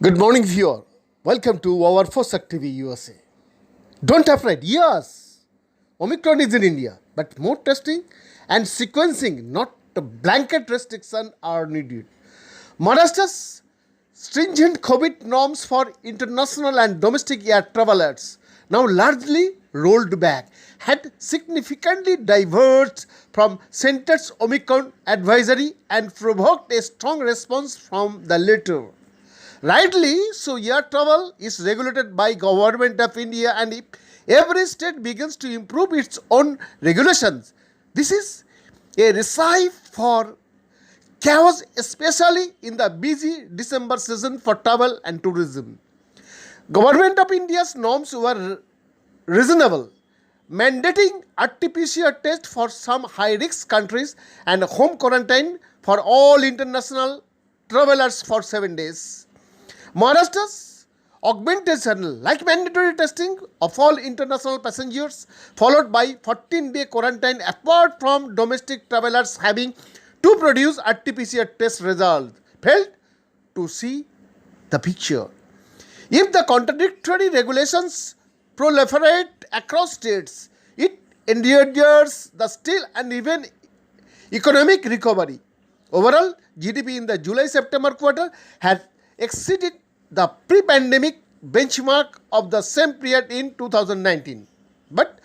Good morning, viewer. Welcome to our Fosak TV USA. Don't afraid. Yes, Omicron is in India, but more testing and sequencing, not a blanket restriction, are needed. Maharashtra's stringent COVID norms for international and domestic air travelers, now largely rolled back, had significantly diverged from center's Omicron advisory and provoked a strong response from the latter. Rightly, so air travel is regulated by Government of India, and if every state begins to improve its own regulations, this is a recipe for chaos, especially in the busy December season for travel and tourism. Government of India's norms were reasonable, mandating RT-PCR test for some high-risk countries and home quarantine for all international travelers for 7 days. Maharashtra's augmentation, like mandatory testing of all international passengers, followed by 14-day quarantine apart from domestic travelers having to produce RT-PCR test results, failed to see the picture. If the contradictory regulations proliferate across states, it endangers the still uneven economic recovery. Overall, GDP in the July-September quarter has exceeded the pre-pandemic benchmark of the same period in 2019. But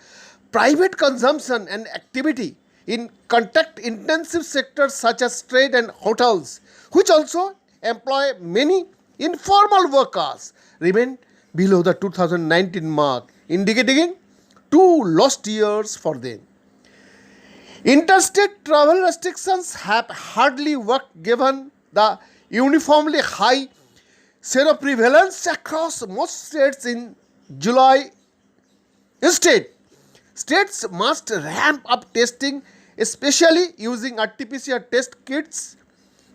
private consumption and activity in contact-intensive sectors such as trade and hotels, which also employ many informal workers, remain below the 2019 mark, indicating 2 lost years for them. Interstate travel restrictions have hardly worked given the uniformly high seroprevalence across most states in July. Instead, states must ramp up testing, especially using RT-PCR test kits.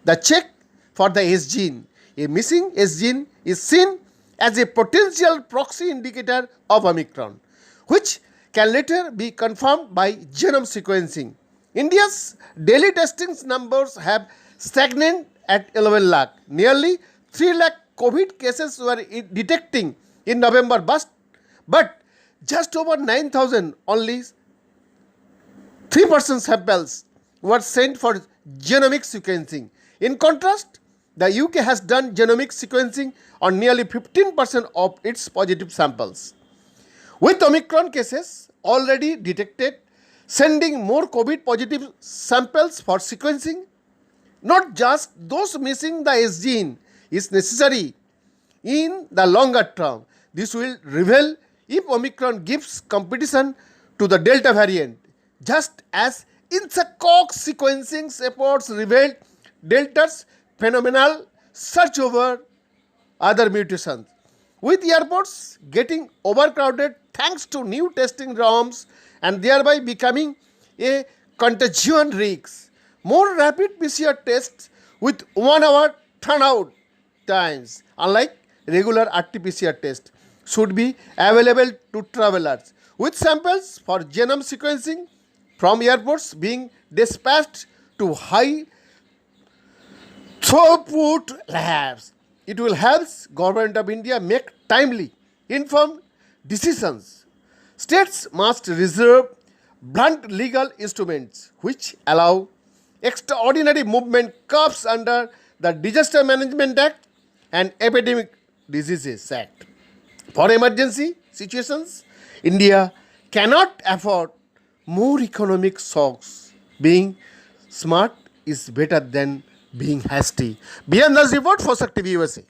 The check for the S gene. A missing S gene is seen as a potential proxy indicator of Omicron, which can later be confirmed by genome sequencing. India's daily testing numbers have stagnated at 11 lakh. Nearly 3 lakh COVID cases were detecting in November, but just over 9,000, only 3% samples were sent for genomic sequencing. In contrast, the UK has done genomic sequencing on nearly 15% of its positive samples. With Omicron cases already detected, sending more COVID positive samples for sequencing, not just those missing the S gene, is necessary in the longer term. This will reveal if Omicron gives competition to the Delta variant, just as INSACOG sequencing efforts revealed Delta's phenomenal surge over other mutations. With airports getting overcrowded thanks to new testing norms and thereby becoming a contagion risk, more rapid PCR tests with 1 hour turnout times, unlike regular RT-PCR test, should be available to travelers, with samples for genome sequencing from airports being dispatched to high throughput labs. It will help Government of India make timely, informed decisions. States must reserve blunt legal instruments which allow extraordinary movement curbs under the Disaster Management Act and Epidemic Diseases Act. For emergency situations, India cannot afford more economic shocks. Being smart is better than being hasty. Beyond the report for Fosak TV USA.